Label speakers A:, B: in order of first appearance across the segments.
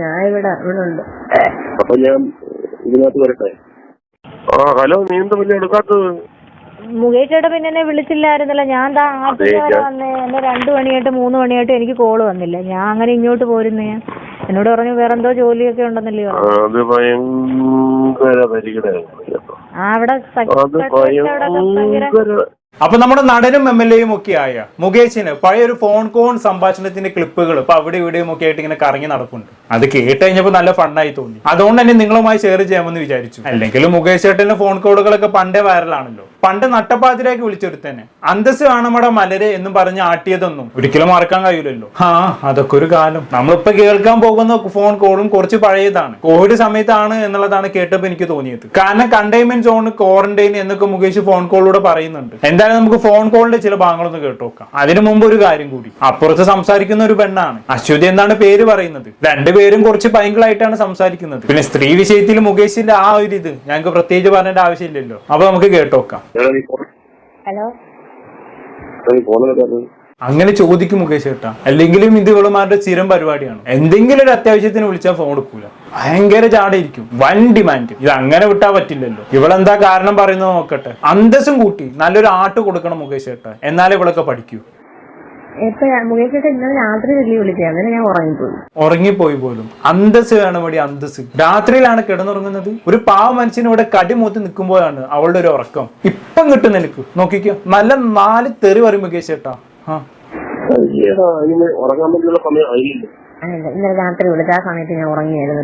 A: ഞാൻ ഇവിടെ ഉണ്ട്.
B: അപ്പൊ ഞാൻ ഇതിനകത്ത് വരട്ടെ. ഹലോ, നീ എന്താ പിന്നെ എടുക്കാത്തത്?
A: മുകേഷ് ചേട്ടാ പിന്നെ എന്നെ വിളിച്ചില്ലായിരുന്നല്ലോ. ഞാൻ വന്നേ. എന്നെ 2 മണിയായിട്ട് 3 മണിയായിട്ട് എനിക്ക് കോള് വന്നില്ല. ഞാൻ അങ്ങനെ ഇങ്ങോട്ട് പോരുന്നേ. എന്നോട് പറഞ്ഞു വേറെന്തോ ജോലിയൊക്കെ ഉണ്ടെന്നല്ലേ
B: അത് ഭയങ്കര
A: അവിടെ
C: അപ്പൊ നമ്മുടെ നടനും MLA ഒക്കെ ആയ മുകേഷിന് പഴയൊരു ഫോൺ കോൾ സംഭാഷണത്തിന്റെ ക്ലിപ്പുകൾ ഇപ്പൊ അവിടെ ഇവിടെയും ഒക്കെ ആയിട്ട് ഇങ്ങനെ കറങ്ങി നടക്കുന്നുണ്ട്. അത് കേട്ട് കഴിഞ്ഞപ്പോ നല്ല ഫണ്ണായി തോന്നി. അതുകൊണ്ട് തന്നെ നിങ്ങളുമായി ഷെയർ ചെയ്യാമെന്ന് വിചാരിച്ചു. അല്ലെങ്കിൽ മുകേഷ് ചേട്ടന്റെ ഫോൺ കോളുകളൊക്കെ പണ്ടേ വൈറലാണല്ലോ. പണ്ട് നട്ടപ്പാതിരാക്കി വിളിച്ചെടുത്തന്നെ അന്തസ് കാണമട മലരെ എന്നും പറഞ്ഞ് ആട്ടിയതൊന്നും ഒരിക്കലും മറക്കാൻ കഴിയില്ലല്ലോ. അതൊക്കെ ഒരു കാലം. നമ്മളിപ്പോ കേൾക്കാൻ പോകുന്ന ഫോൺ കോളും കുറച്ച് പഴയതാണ്. കോവിഡ് സമയത്താണ് എന്നുള്ളതാണ് കേട്ടപ്പോ എനിക്ക് തോന്നിയത്. കാരണം കണ്ടെയ്ൻമെന്റ് സോൺ, ക്വാറന്റൈൻ എന്നൊക്കെ മുകേഷ് ഫോൺ കോളിലൂടെ പറയുന്നുണ്ട്. എന്തായാലും നമുക്ക് ഫോൺ കോളിന്റെ ചില ഭാഗങ്ങളൊന്ന് കേട്ടു നോക്കാം. അതിനു മുമ്പ് ഒരു കാര്യം കൂടി. അപ്പുറത്ത് സംസാരിക്കുന്ന ഒരു പെണ്ണാണ്. അശ്വതി എന്നാണ് പേര് പറയുന്നത്. രണ്ടുപേരും കുറച്ച് പൈങ്കിളായിട്ടാണ് സംസാരിക്കുന്നത്. പിന്നെ സ്ത്രീ വിഷയത്തിൽ മുകേഷിന്റെ ആ ഒരു ഇത് ഞങ്ങൾക്ക് പ്രത്യേകിച്ച് പറഞ്ഞേണ്ട ആവശ്യമില്ലല്ലോ. അപ്പൊ നമുക്ക് കേട്ടു നോക്കാം.
A: ഹലോ,
C: അങ്ങനെ ചോദിക്കും മുകേഷ് ചേട്ടാ. അല്ലെങ്കിലും ഇത് ഇവളുമാരുടെ സ്ഥിരം പരിപാടിയാണ്. എന്തെങ്കിലും ഒരു അത്യാവശ്യത്തിന് വിളിച്ചാൽ ഫോൺ എടുക്കൂല. ഭയങ്കര ചാടയിരിക്കും, വൻ ഡിമാൻഡ്. ഇത് അങ്ങനെ വിട്ടാ പറ്റില്ലല്ലോ. ഇവളെന്താ കാരണം പറയുന്നത് നോക്കട്ടെ. അന്തസ്സും കൂട്ടി നല്ലൊരു ആട്ട് കൊടുക്കണം മുകേഷ് ചേട്ടാ, എന്നാലേ ഇവളൊക്കെ പഠിക്കൂ. ഉറങ്ങിപ്പോയി പോലും. അന്തസ് വേണം ഇവിടെ, അന്തസ്. രാത്രിയിലാണ് കിടന്നുറങ്ങുന്നത്. ഒരു പാവ മനുഷ്യന് ഇവിടെ കടിമൂത്ത് നിൽക്കുമ്പോഴാണ് അവളുടെ ഒരു ഉറക്കം. ഇപ്പം കിട്ടും നിനക്ക്. നോക്കിക്കോ, നല്ല 4 തെറി പറയും മുകേഷ് ചേട്ടാ.
B: ഉറങ്ങാൻ പറ്റുന്ന സമയം ആയില്ല.
A: ഇന്നലെ രാത്രി വിളിച്ച ആ സമയത്ത് ഞാൻ ഉറങ്ങിയായിരുന്നു.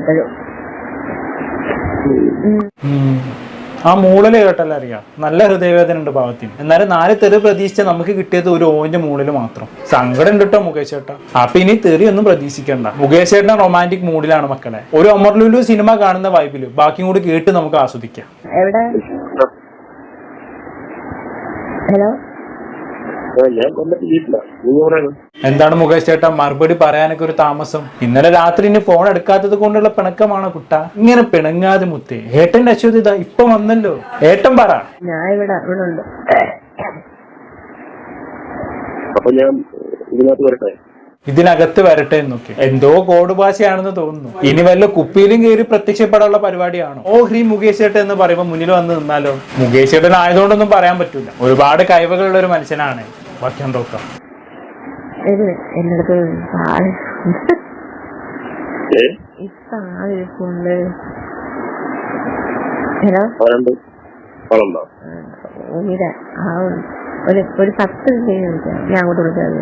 C: ആ മൂളല് കേട്ടല്ല അറിയാം. നല്ല ഹൃദയവേദന ഉണ്ട് പാവത്തിന്. എന്നാലും 4 തെറി പ്രതീക്ഷിച്ച നമുക്ക് കിട്ടിയത് ഒരു ഓന്റെ മൂളില് മാത്രം. സങ്കടം ഉണ്ട് കേട്ടോ മുകേഷ് ചേട്ടാ. അപ്പൊ ഇനി തെറി ഒന്നും പ്രതീക്ഷിക്കണ്ട. മുകേഷ് ചേട്ടൻ റൊമാൻറ്റിക് മൂഡിലാണ് മക്കളെ. ഒരു ഒമർ ലുലു സിനിമ കാണുന്ന വൈബില് ബാക്കിയും കൂടി കേട്ട് നമുക്ക് ആസ്വദിക്കാം.
A: ഹലോ,
C: എന്താണ് മുകേഷ് ചേട്ടാ മറുപടി പറയാനൊക്കെ ഒരു താമസം? ഇന്നലെ രാത്രി ഇനി ഫോൺ എടുക്കാത്തത് കൊണ്ടുള്ള പിണക്കമാണ് കുട്ട. ഇങ്ങനെ പിണങ്ങാതെ മുത്തേ. ഏട്ടന്റെ അശ്വതി ഇതാ ഇപ്പൊ വന്നല്ലോ. ഏട്ടൻ പറ.
A: ഞാൻ ഇവിടെ ഉണ്ട്.
B: അപ്പൊ ഞാൻ ഇതിനകത്ത് വരട്ടെ.
C: ഇതിനകത്ത് വരട്ടെ എന്നൊക്കെ എന്തോ കോഡ് ഭാഷയാണെന്ന് തോന്നുന്നു. ഇനി വല്ല കുപ്പിയിലും കയറി പ്രത്യക്ഷപ്പെടാനുള്ള പരിപാടിയാണോ? ഓ ഹ്രീ മുകേഷ് ചേട്ടൻ എന്ന് പറയുമ്പോ മുന്നിൽ വന്ന് നിന്നാലോ? മുകേഷ് ചേട്ടൻ ആയതുകൊണ്ടൊന്നും പറയാൻ പറ്റൂല. ഒരുപാട് കഴിവുകളുള്ള ഒരു മനുഷ്യനാണ്. ബാക്കി നോക്കാം.
A: ഒരു 10 ഞാൻ അങ്ങോട്ട് വിളിച്ചാൽ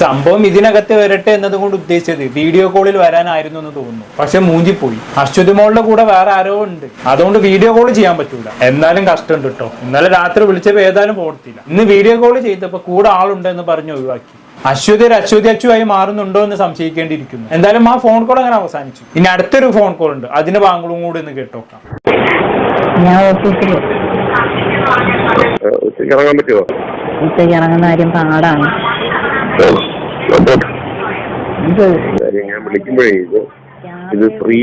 C: സംഭവം ഇതിനകത്ത് വരട്ടെ എന്നതുകൊണ്ട് ഉദ്ദേശിച്ചത് വീഡിയോ കോളിൽ വരാനായിരുന്നു എന്ന് തോന്നുന്നു. പക്ഷെ മൂഞ്ചിപ്പോയി. അശ്വതി മോളുടെ കൂടെ വേറെ ആരോ ഉണ്ട്. അതുകൊണ്ട് വീഡിയോ കോൾ ചെയ്യാൻ പറ്റൂല. എന്നാലും കഷ്ടമുണ്ട് കേട്ടോ. ഇന്നലെ രാത്രി വിളിച്ചപ്പോ ഏതായാലും പോകത്തില്ല. ഇന്ന് വീഡിയോ കോൾ ചെയ്തപ്പോ കൂടെ ആളുണ്ടെന്ന് പറഞ്ഞ് ഒഴിവാക്കി. അശ്വതി ഒരു അശ്വതി അച്ചുവായി മാറുന്നുണ്ടോ എന്ന് സംശയിക്കേണ്ടിയിരിക്കുന്നു. എന്തായാലും ആ ഫോൺ കോൾ അങ്ങനെ അവസാനിച്ചു. ഇനി അടുത്തൊരു ഫോൺ കോൾ ഉണ്ട്. അതിന് ബാങ്കളും കൂടി ഒന്ന് കേട്ടോക്കാം.
B: ഇറങ്ങാൻ പറ്റുമോ?
A: ഉച്ചയ്ക്ക് ഇറങ്ങുന്ന കാര്യം പാടാണ്.
B: ഞാൻ വിളിക്കുമ്പോഴേ ഇത് ഫ്രീ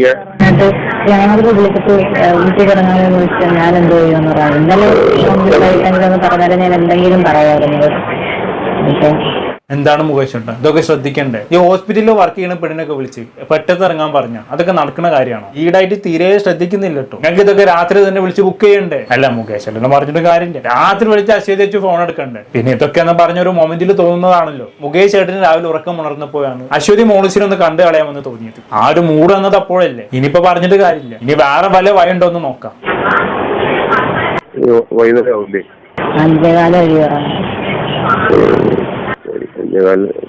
A: രാവിലെ വിളിച്ചിട്ട് ഉച്ചയ്ക്ക് ഇറങ്ങാമെന്ന് വിളിച്ചാൽ ഞാൻ എന്തോ ചെയ്യുമെന്ന് പറയാം. ഇന്നലെ പറഞ്ഞാലും ഞാൻ എന്തെങ്കിലും പറയാമായിരുന്നു.
C: എന്താണ് മുകേഷ് ചേട്ടാ ഇതൊക്കെ ശ്രദ്ധിക്കണ്ടേ? ഈ ഹോസ്പിറ്റലിൽ വർക്ക് ചെയ്യുന്ന പെണ്ണിനൊക്കെ വിളിച്ച് പെട്ടെന്ന് ഇറങ്ങാൻ പറഞ്ഞ അതൊക്കെ നടക്കുന്ന കാര്യമാണോ? ഈടായിട്ട് തീരെ ശ്രദ്ധിക്കുന്നില്ല കേട്ടോ. ഞങ്ങൾക്ക് ഇതൊക്കെ രാത്രി തന്നെ വിളിച്ച് ബുക്ക് ചെയ്യണ്ടേ? അല്ല മുകേഷ് ചേട്ടനെ പറഞ്ഞിട്ട് കാര്യമില്ല. രാത്രി വിളിച്ച് അശ്വതി വെച്ച് ഫോൺ എടുക്കണ്ടേ? പിന്നെ ഇതൊക്കെ എന്ന് പറഞ്ഞ ഒരു മൊമെന്റിൽ തോന്നുന്നതാണല്ലോ. മുകേഷ് ചേട്ടന് രാവിലെ ഉറക്കം ഉണർന്നപ്പോഴാണ് അശ്വതി മോളിസിനൊന്ന് കണ്ടു കളയാമെന്ന് തോന്നിയത്. ആ ഒരു മൂഡ് വന്നത് അപ്പോഴല്ലേ. ഇനിയിപ്പോ പറഞ്ഞിട്ട് കാര്യമില്ല. ഇനി വേറെ വല്ല വയുണ്ടോ എന്ന് നോക്കാം.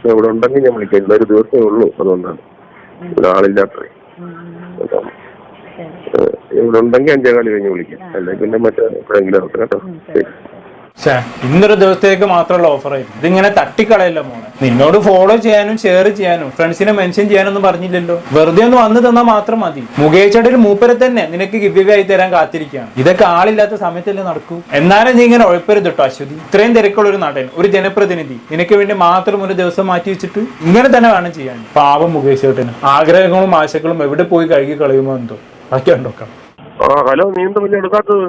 B: ഇവിടെ ഉണ്ടെങ്കിൽ ഞാൻ വിളിക്കാം. ഇന്നൊരു ദിവസമേ ഉള്ളൂ, അതുകൊണ്ടാണ് ഇവിടെ ആളില്ലാത്ത. ഇവിടെ ഉണ്ടെങ്കിൽ 5:15 കഴിഞ്ഞ് വിളിക്കാം. അല്ലെങ്കിൽ പിന്നെ മറ്റേ എപ്പോഴെങ്കിലും ആവട്ടെ കേട്ടോ.
C: ഇന്നൊരു ദിവസത്തേക്ക് മാത്രമുള്ള ഓഫർ ആയിരുന്നു. ഇതിങ്ങനെ തട്ടിക്കളയല്ലോ മോനെ. നിന്നോട് ഫോളോ ചെയ്യാനും ഷെയർ ചെയ്യാനും ഫ്രണ്ട്സിനെ മെൻഷൻ ചെയ്യാനൊന്നും പറഞ്ഞില്ലല്ലോ. വെറുതെ ഒന്ന് വന്ന് തന്നാൽ മാത്രം മതി. മുകേഷ് ചേട്ടൻ മൂപ്പരെ തന്നെ നിനക്ക് ഗിവ് ആയി തരാൻ കാത്തിരിക്കുകയാണ്. ഇതൊക്കെ ആളില്ലാത്ത സമയത്തല്ലേ നടക്കൂ. എന്നാലും നീ ഇങ്ങനെ ഉഴപ്പരുത് കേട്ടോ അശ്വതി. ഇത്രയും തിരക്കുള്ള ഒരു നടൻ, ഒരു ജനപ്രതിനിധി നിനക്ക് വേണ്ടി മാത്രം ഒരു ദിവസം മാറ്റി വെച്ചിട്ട് ഇങ്ങനെ തന്നെ വേണം ചെയ്യാൻ. പാവം മുകേഷ് ചേട്ടന് ആഗ്രഹങ്ങളും ആശകളും എവിടെ പോയി കഴുകി കളയുമോ എന്തോ. ബാക്കി കണ്ടോക്കാം.
B: ഹലോ, നീ എന്താ പിന്നെ എടുക്കാത്തത്?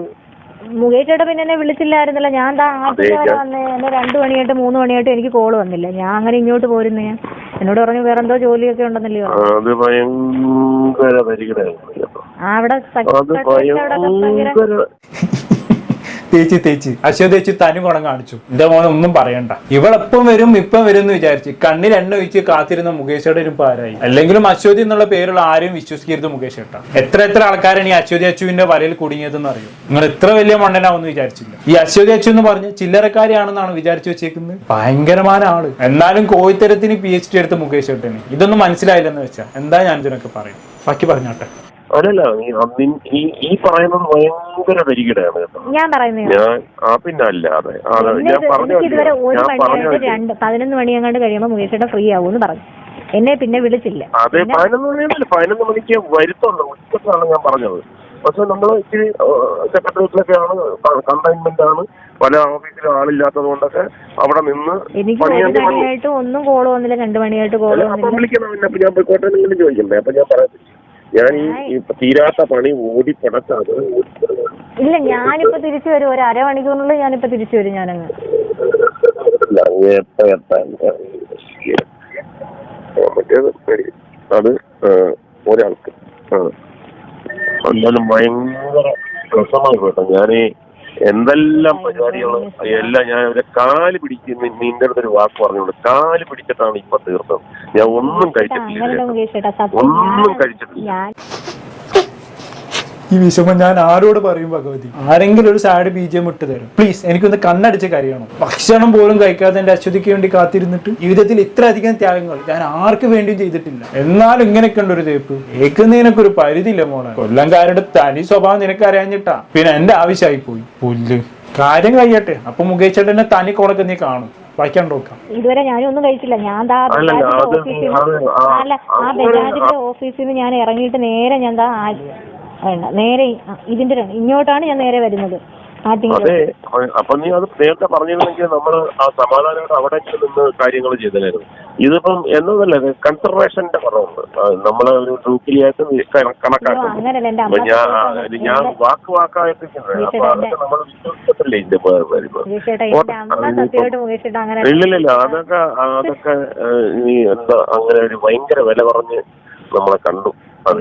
A: മുകേഷേട്ട പിന്നെ എന്നെ വിളിച്ചില്ലായിരുന്നല്ലോ. ഞാൻ ആദ്യം വരെ വന്നേ. എന്നെ 2 മണിയായിട്ട് 3 മണിയായിട്ട് എനിക്ക് കോള് വന്നില്ല. ഞാൻ അങ്ങനെ ഇങ്ങോട്ട് പോരുന്നേ. എന്നോട് പറഞ്ഞു വേറെ എന്തോ ജോലിയൊക്കെ ഉണ്ടെന്നല്ലേ
B: അത് ഭയങ്കര
A: അവിടെ
C: തേച്ചി അശ്വതി ചേച്ചി തനി കുണം കാണിച്ചു. എന്റെ മോനെ ഒന്നും പറയണ്ട. ഇവളെപ്പം വരും ഇപ്പം വരും എന്ന് വിചാരിച്ച് കണ്ണിൽ എണ്ണ ഒഴിച്ച് കാത്തിരുന്ന മുകേഷയുടെ ഒരു പാരായി. അല്ലെങ്കിലും അശ്വതി എന്നുള്ള പേരുള്ള ആരും വിശ്വസിക്കരുത് മുകേഷ് ഏട്ടാ. എത്ര ആൾക്കാരാണ് ഈ അശ്വതി അച്ചുവിന്റെ വലയിൽ കുടുങ്ങിയതെന്ന് അറിയും. നിങ്ങൾ ഇത്ര വലിയ മണ്ണനാവെന്ന് വിചാരിച്ചില്ല. ഈ അശ്വതി അച്ചു എന്ന് പറഞ്ഞ് ചില്ലറക്കാരിയാണെന്നാണ് വിചാരിച്ചു വെച്ചേക്കുന്നത്. ഭയങ്കരമായ ആള്. എന്നാലും കോഴിത്തരത്തിന് PhD എടുത്ത് മുകേഷ് ഏട്ടന് ഇതൊന്നും മനസ്സിലായില്ലെന്ന് വെച്ചാ എന്താ ഞാൻ ഇതിനൊക്കെ പറയും. ബാക്കി പറഞ്ഞോട്ടെ.
B: അല്ലല്ല, ഈ പറയുന്നത് ഭയങ്കര പരിഗണയാണ് കേട്ടോ.
A: ഞാൻ പറയുന്നത്
B: പിന്നെ അല്ലാതെ
A: ഇതുവരെ 11 മണി അങ്ങാണ്ട് കഴിയുമ്പോ മുകേഷേട്ട ഫ്രീ ആവൂന്ന് പറഞ്ഞു. എന്നെ പിന്നെ വിളിച്ചില്ല.
B: അതെ, 11 മണിക്ക് വരുത്തുള്ളൂ. ഉച്ചക്കാണ് ഞാൻ പറഞ്ഞത്. പക്ഷെ നമ്മൾ ഇച്ചിരി സെക്രട്ടേറിയറ്റിലൊക്കെയാണ്, കണ്ടെയ്ൻമെന്റ് ആണ്, പല ഓഫീസിലും ആളില്ലാത്തത് കൊണ്ടൊക്കെ അവിടെ നിന്ന്
A: എനിക്ക് 1 മണിയായിട്ട് ഒന്നും കോള് വന്നില്ല. 2 മണിയായിട്ട് കോള് വന്നില്ല.
B: വിളിക്കണം. പിന്നെ ഞാൻ പോയിക്കോട്ടെ എന്തെങ്കിലും ചോദിക്കണ്ടേ? അപ്പൊ ഞാൻ പറയത്തില്ല. ഞാൻ ഈ തീരാത്ത പണി ഓടി പടച്ചാത്.
A: ഇല്ല, ഞാനിപ്പോ തിരിച്ചു വരും. ഒരു അരമണിക്കൂറിനുള്ളിൽ ഞാനിപ്പോ തിരിച്ചു വരും. ഞാനങ്ങ്
B: അത് ഒരാൾക്ക് എന്നാലും ഭയങ്കര രസമായി കേട്ടോ. ഞാനീ എന്തെല്ലാം പരിപാടികളും എല്ലാം ഞാൻ അവരെ കാല് പിടിച്ച് നിന്റെ അടുത്തൊരു വാക്ക് പറഞ്ഞോണ്ട് കാല് പിടിച്ചിട്ടാണ് ഇപ്പൊ തീർത്തത്. ഞാൻ ഒന്നും കഴിച്ചിട്ടില്ല.
C: ഈ വിഷമം ഞാൻ ആരോട് പറയും ഭഗവതി? ആരെങ്കിലും ഒരു സാഡ് BGM ഇട്ട് തരും പ്ലീസ്. എനിക്കൊന്ന് കണ്ണടിച്ച് കരയണം. ഭക്ഷണം പോലും കഴിക്കാതെ എന്റെ അശ്വതിക്ക് വേണ്ടി കാത്തിരുന്നിട്ട് ജീവിതത്തിൽ ഇത്ര അധികം ത്യാഗങ്ങൾ ഞാൻ ആർക്ക് വേണ്ടിയും ചെയ്തിട്ടില്ല. എന്നാലും ഇങ്ങനെയൊക്കെ ഉണ്ട് ഒരു തേപ്പ്. കേൾക്കുന്നതിനൊക്കെ ഒരു പരിധിയില്ല മോളെ. കൊല്ലംകാരുടെ തനി സ്വഭാവം നിനക്ക് അറിയാഞ്ഞിട്ടാ പിന്നെ എന്റെ ആവശ്യമായി പോയി. പുല്ല് കാര്യം കഴിയട്ടെ. അപ്പൊ മുകേഷ് ചേട്ടനെ തനി കൊണക്ക് നീ കാണും.
A: ഇതുവരെ ഞാനൊന്നും കഴിച്ചില്ല. ഞാൻ ബജാജിന്റെ ഓഫീസിൽ നിന്ന് ഞാൻ ഇറങ്ങിയിട്ട് നേരെ ഞാൻ നേരെ ഇതിന്റെ ഇങ്ങോട്ടാണ് ഞാൻ നേരെ വരുന്നത്.
B: അതെ, അപ്പൊ നീ അത് നേരത്തെ പറഞ്ഞിരുന്നെങ്കിൽ നമ്മൾ ആ സമാധാനമായിട്ട് അവിടെ നിന്ന് കാര്യങ്ങൾ ചെയ്തതായിരുന്നു. ഇതിപ്പം എന്നതല്ല, കൺസർവേഷന്റെ കുറവുണ്ട്. നമ്മളെ ഒരു ട്രൂക്കിലിയായിട്ട് കണക്കാക്കുന്നു. ഞാൻ വാക്കായിട്ട് അപ്പൊ അതൊക്കെ നമ്മൾ വിശ്വസിച്ചിട്ടില്ലേ ഇതിന്റെ ഇല്ലില്ല. അതൊക്കെ നീ എന്താ അങ്ങനെ ഒരു ഭയങ്കര വില പറഞ്ഞ് നമ്മളെ കണ്ടു.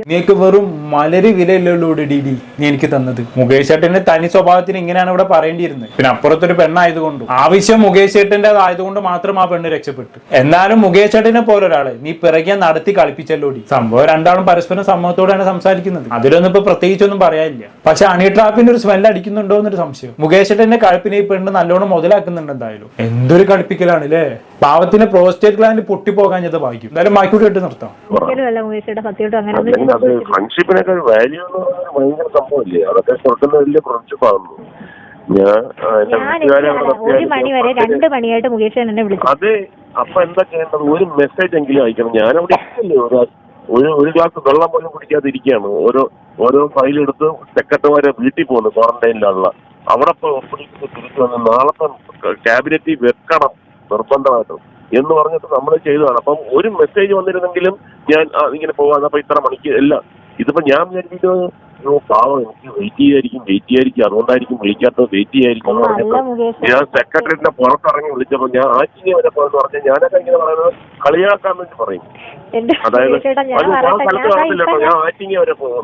C: നീക്ക് വെറും മലര് വിലയില്ലുള്ളൂ ഡി നീ എനിക്ക് തന്നത്. മുകേഷ് ഏട്ടന്റെ തനി സ്വഭാവത്തിന് ഇങ്ങനെയാണ് ഇവിടെ പറയേണ്ടിയിരുന്നത്. പിന്നെ അപ്പുറത്തൊരു പെണ്ണായതുകൊണ്ടും ആവശ്യം മുകേഷ് ഏട്ടന്റെ ആയതുകൊണ്ട് മാത്രം ആ പെണ്ണ് രക്ഷപ്പെട്ടു. എന്നാലും മുകേഷ് ഏട്ടനെ പോലെ ഒരാളെ നീ പിറകെ നടത്തി കളിപ്പിച്ചല്ലോടി. സംഭവം രണ്ടാളും പരസ്പരം സമ്മതത്തോടെയാണ് സംസാരിക്കുന്നത്. അതിലൊന്നും ഇപ്പൊ പ്രത്യേകിച്ചൊന്നും പറയാനില്ല. പക്ഷെ അണി ട്രാപ്പിന്റെ ഒരു സ്മെല്ല് അടിക്കുന്നുണ്ടോ എന്നൊരു സംശയം. മുകേഷ് ഏട്ടന്റെ കളിപ്പിനെ ഈ പെണ്ണ് നല്ലോണം മുതലാക്കുന്നുണ്ട്. എന്തായാലും എന്തൊരു കളിപ്പിക്കലാണ് അല്ലേ. പാവത്തിന് പ്രോസ്റ്റേറ്റ് ഗ്ലാൻഡ് പൊട്ടിപ്പോകാഞ്ഞത് ഭാഗ്യം. എന്തായാലും ബാക്കിയോട് ഇട്ട് നിർത്താം.
B: ഫ്രണ്ട്ഷിപ്പിനൊക്കെ വാല്യൂ ഭയങ്കര സംഭവമില്ലേ? അതൊക്കെ കൊടുക്കുന്ന വലിയ ഫ്രണ്ട്ഷിപ്പാകുന്നു. അതെ, അപ്പൊ എന്താ ചെയ്യേണ്ടത്? ഒരു മെസ്സേജ് എങ്കിലും അയക്കണം. ഞാനവിടെ ഇരിക്കല്ലേ, ഒരു ഗ്ലാസ് വെള്ളം പോലും കുടിക്കാതിരിക്കുകയാണ്. ഓരോ ഫയലെടുത്ത് സെക്രട്ടറിമാരെ വീട്ടിൽ പോകുന്നു ക്വാറന്റൈനിലുള്ള. അവിടെ തിരിച്ചു വന്ന് നാളത്തെ ക്യാബിനറ്റിൽ വെക്കണം നിർബന്ധമായിട്ടും എന്ന് പറഞ്ഞിട്ട് നമ്മൾ ചെയ്തതാണ്. അപ്പം ഒരു മെസ്സേജ് വന്നിരുന്നെങ്കിലും ഞാൻ ഇങ്ങനെ പോകാൻ അപ്പൊ ഇത്ര മണിക്ക് എല്ലാം. ഇതിപ്പോ ഞാൻ വിചാരിച്ചിട്ട് പാവം എനിക്ക് വെയിറ്റ് ചെയ്യായിരിക്കും അതുകൊണ്ടായിരിക്കും വിളിക്കാത്തത്, വെയിറ്റ് ചെയ്യായിരിക്കും എന്ന് പറഞ്ഞിട്ട് ഞാൻ സെക്രട്ടറിന്റെ പുറത്തിറങ്ങി വിളിച്ചപ്പോ ഞാൻ ആറ്റിങ്ങ വരെ പോയെന്ന് പറഞ്ഞാൽ ഞാനൊക്കെ ഇങ്ങനെ പറയുന്നത് കളിയാക്കാന്ന് വെച്ച് പറയും. അതായത് സ്ഥലത്ത് കാണത്തില്ലട്ടോ, ഞാൻ ആറ്റിങ്ങ വരെ പോകും.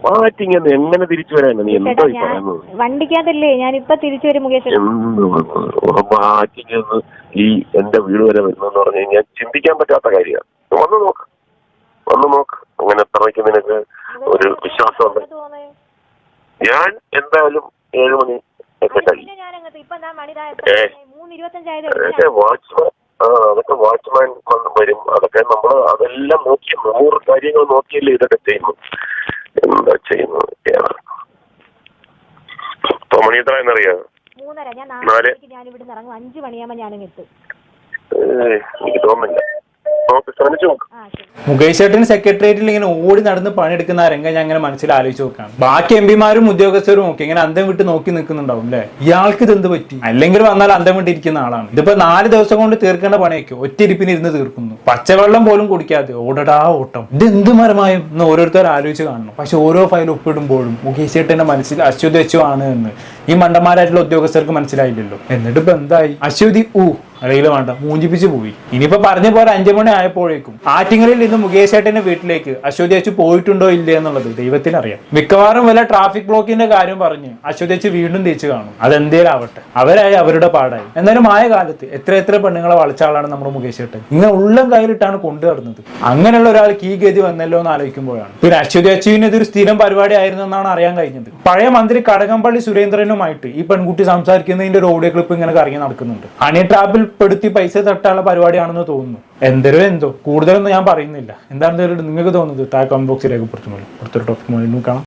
B: ആറ്റിങ്ങന്ന് എങ്ങനെ തിരിച്ചു വരാനോ? നീ എന്താ പറയുന്നത്?
A: വണ്ടിക്കകത്തല്ലേ ഞാൻ ഇപ്പൊ തിരിച്ചു വരും മുകേഷ്.
B: ആറ്റിങ്ങന്ന് ഈ എന്റെ വീട് വരെ വരുന്നെന്ന് പറഞ്ഞു കഴിഞ്ഞാൽ ചിന്തിക്കാൻ പറ്റാത്ത കാര്യമാണ്. വന്നു നോക്ക് അങ്ങനെ എത്രയ്ക്ക് നിനക്ക് ഒരു വിശ്വാസമുണ്ട്. ഞാൻ എന്തായാലും 7 മണി ഒക്കെ കഴിയും. വാച്ച്മാൻ അതൊക്കെ വാച്ച്മാൻ വരും. അതൊക്കെ നമ്മൾ അതെല്ലാം നോക്കി 100 കാര്യങ്ങൾ നോക്കിയല്ലേ ഇതൊക്കെ ചെയ്യുന്നു. എന്താ ചെയ്യുന്നത്? ഇപ്പൊ മണി എത്രയെന്നറിയാം?
A: 3:30. ഞാൻ 4 മണിക്ക് ഞാൻ ഇവിടെ ഇറങ്ങും. 5 മണിയാകുമ്പോ ഞാനും എത്തും.
B: എനിക്ക് തോന്നുന്നില്ല. ഓക്കെ, ശ്രമിച്ചു നോക്ക്.
C: മുകേഷ് ചേട്ടന് സെക്രട്ടേറിയറ്റിൽ ഇങ്ങനെ ഓടി നടന്ന് പണിയെടുക്കുന്ന ആ രംഗം ഞാൻ ഇങ്ങനെ മനസ്സിൽ ആലോചിച്ച് നോക്കാം. ബാക്കി എംപിമാരും ഉദ്യോഗസ്ഥരും ഒക്കെ ഇങ്ങനെ അന്തം വിട്ട് നോക്കി നിൽക്കുന്നുണ്ടാവും അല്ലേ, ഇയാൾക്ക് ഇത് എന്ത് പറ്റി? അല്ലെങ്കിൽ വന്നാൽ അന്തം വിട്ടിരിക്കുന്ന ആളാണ്. ഇതിപ്പോ 4 ദിവസം കൊണ്ട് തീർക്കേണ്ട പണിയൊക്കെ ഒറ്റയിരിപ്പിന് ഇരുന്ന് തീർക്കുന്നു. പച്ചവെള്ളം പോലും കുടിക്കാതെ ഓടടാ ഓട്ടം. ഇത് എന്ത് മരമായും എന്ന് ഓരോരുത്തർ ആലോചിച്ച് കാണണം. പക്ഷെ ഓരോ ഫയൽ ഒപ്പിടുമ്പോഴും മുകേഷ് ചേട്ടന്റെ മനസ്സിൽ അശ്വതി ആണ് എന്ന് ഈ മണ്ടന്മാരായിട്ടുള്ള ഉദ്യോഗസ്ഥർക്ക് മനസ്സിലായില്ലല്ലോ. എന്നിട്ട് ഇപ്പൊ എന്തായി? അശ്വതി അല്ലെങ്കിൽ വേണ്ട മൂഞ്ചിപ്പിച്ച് പോയി. ഇനിയിപ്പോ പറഞ്ഞ പോലെ 5 മണി ആയപ്പോഴേക്കും ആറ്റിങ്ങലിൽ നിന്ന് മുകേഷ് ചേട്ടന്റെ വീട്ടിലേക്ക് അശ്വതി അച്ചു പോയിട്ടുണ്ടോ ഇല്ലേ എന്നുള്ളത് ദൈവത്തിനറിയാം. മിക്കവാറും വല്ല ട്രാഫിക് ബ്ലോക്കിന്റെ കാര്യം പറഞ്ഞ് അശ്വതി അച്ചു വീണ്ടും തേച്ച് കാണും. അതെന്തേലും ആവട്ടെ, അവരായി അവരുടെ പാടായി. എന്നാലും ആയ കാലത്ത് എത്ര പെണ്ണുങ്ങളെ വളച്ച ആളാണ് നമ്മുടെ മുകേഷ് ചേട്ടൻ. ഇങ്ങനെ ഉള്ളം കയ്യിലിട്ടാണ് കൊണ്ടു നടന്നത്. അങ്ങനെയുള്ള ഒരാൾക്ക് ഈ ഗതി വന്നല്ലോ എന്ന് ആലോചിക്കുമ്പോഴാണ്. പിന്നെ അശ്വതി അച്ചുവിന് ഇതൊരു സ്ഥിരം പരിപാടി ആയിരുന്നു എന്നാണ് അറിയാൻ കഴിഞ്ഞത്. പഴയ മന്ത്രി കടകംപള്ളി സുരേന്ദ്രനുമായിട്ട് ഈ പെൺകുട്ടി സംസാരിക്കുന്നതിന്റെ ഒരു ഓഡിയോ ക്ലിപ്പ് ഇങ്ങനെ കറങ്ങി നടക്കുന്നുണ്ട്. ഹണി ട്രാപ്പിൽ പെടുത്തി പൈസ തട്ടാനുള്ള പരിപാടിയാണെന്ന് തോന്നുന്നു. എന്തോ കൂടുതലൊന്നും ഞാൻ പറയുന്നില്ല. എന്താണ് നിങ്ങൾക്ക് തോന്നുന്നത്? കമന്റ് ബോക്സിൽ രേഖപ്പെടുത്തുമല്ലോ. അടുത്തൊരു ടോപ്പിക് കാണാം.